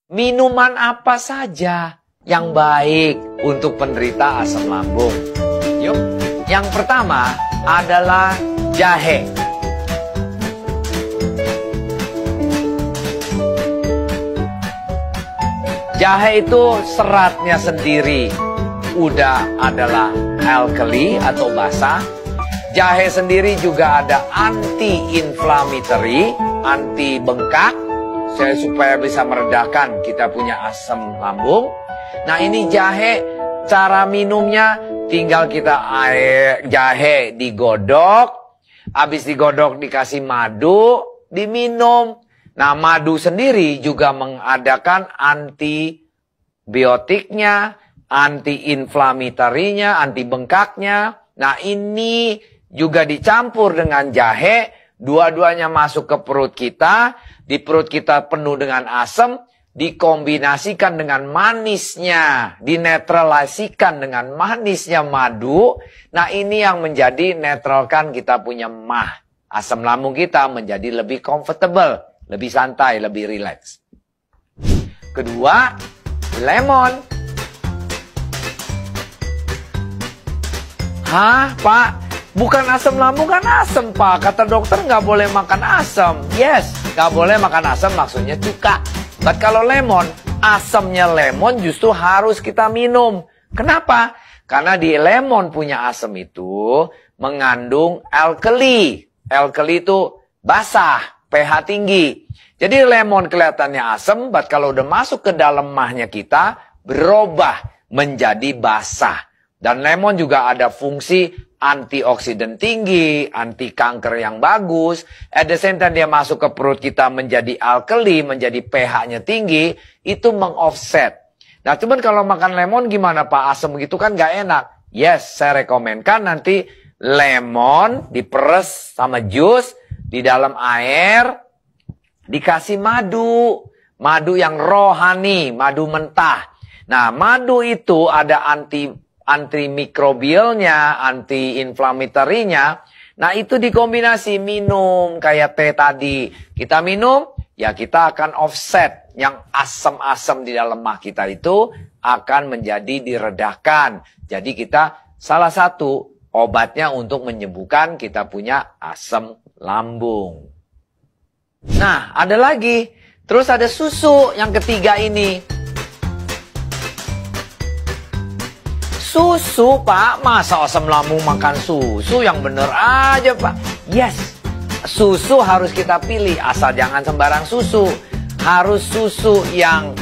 minuman apa saja yang baik untuk penderita asam lambung? Yuk, yang pertama adalah jahe. Jahe itu seratnya sendiri udah adalah alkali atau basa. Jahe sendiri juga ada anti-inflammatory, anti bengkak, supaya bisa meredakan kita punya asam lambung. Nah, ini jahe, cara minumnya tinggal kita jahe digodok, habis digodok dikasih madu, diminum. Nah, madu sendiri juga mengadakan antibiotiknya, anti-inflammatory-nya, anti bengkaknya. Nah, ini juga dicampur dengan jahe, dua-duanya masuk ke perut kita, di perut kita penuh dengan asam, dikombinasikan dengan manisnya, dinetralisikan dengan manisnya madu. Nah, ini yang menjadi netralkan kita punya mah. Asam lambung kita menjadi lebih comfortable, lebih santai, lebih rileks. Kedua, lemon. Hah, Pak? Bukan asam lambung kan asam, Pak. Kata dokter nggak boleh makan asam. Yes, nggak boleh makan asam maksudnya cuka. But kalau lemon, asamnya lemon justru harus kita minum. Kenapa? Karena di lemon punya asam itu mengandung alkali. Alkali itu basah, pH tinggi. Jadi lemon kelihatannya asam, but kalau udah masuk ke dalam mahnya kita, berubah menjadi basah. Dan lemon juga ada fungsi antioksidan tinggi, anti kanker yang bagus. At the same time dia masuk ke perut kita menjadi alkali, menjadi pH-nya tinggi, itu mengoffset. Nah, cuman kalau makan lemon gimana, Pak? Asam gitu kan nggak enak. Yes, saya rekomenkan nanti lemon diperes sama jus di dalam air, dikasih madu. Madu yang rohani, madu mentah. Nah, madu itu ada antimikrobialnya, anti-inflammatory-nya. Nah, itu dikombinasi minum kayak teh tadi. Kita minum, ya kita akan offset yang asam-asam di dalam mah kita itu akan menjadi diredakan. Jadi kita salah satu obatnya untuk menyembuhkan kita punya asam lambung. Nah, ada lagi. Terus ada susu yang ketiga ini. Susu, Pak, masa asam lambung makan susu? Yang bener aja, Pak. Yes, susu harus kita pilih, asal jangan sembarang susu. Harus susu yang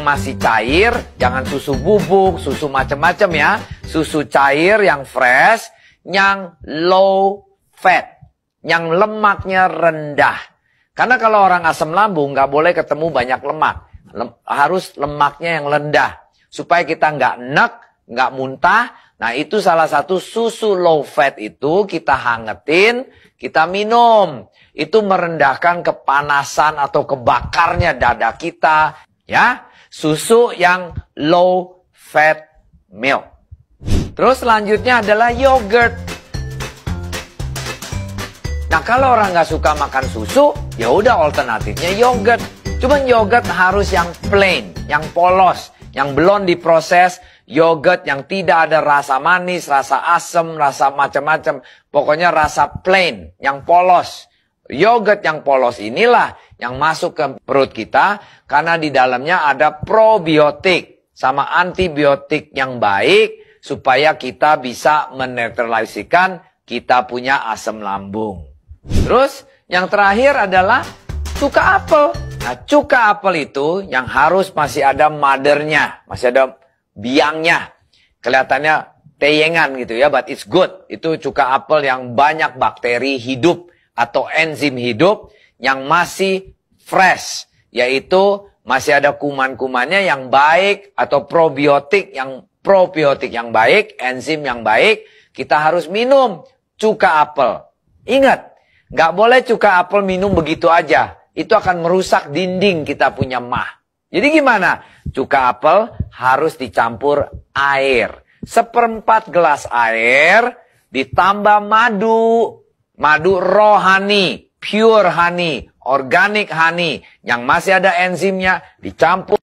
masih cair, jangan susu bubuk, susu macam-macam ya. Susu cair yang fresh, yang low fat, yang lemaknya rendah. Karena kalau orang asam lambung nggak boleh ketemu banyak lemak. Harus lemaknya yang rendah. Supaya kita nggak enek, nggak muntah. Nah, itu salah satu susu low fat itu kita hangetin, kita minum. Itu merendahkan kepanasan atau kebakarnya dada kita. Ya, susu yang low fat milk. Terus selanjutnya adalah yogurt. Nah, kalau orang nggak suka makan susu, ya udah alternatifnya yogurt. Cuman yogurt harus yang plain, yang polos, yang belum diproses. Yogurt yang tidak ada rasa manis, rasa asam, rasa macam-macam. Pokoknya rasa plain, yang polos. Yogurt yang polos inilah yang masuk ke perut kita. Karena di dalamnya ada probiotik sama antibiotik yang baik. Supaya kita bisa menetralisikan kita punya asam lambung. Terus yang terakhir adalah cuka apel. Nah, cuka apel itu yang harus masih ada mothernya, masih ada biangnya. Kelihatannya teyengan gitu ya, but it's good. Itu cuka apel yang banyak bakteri hidup atau enzim hidup yang masih fresh. Yaitu masih ada kuman-kumannya yang baik atau probiotik yang baik, enzim yang baik. Kita harus minum cuka apel. Ingat, nggak boleh cuka apel minum begitu aja. Itu akan merusak dinding kita punya mah. Jadi gimana? Cuka apel harus dicampur air. 1/4 gelas air ditambah madu. Madu rohani, pure honey, organic honey. Yang masih ada enzimnya dicampur.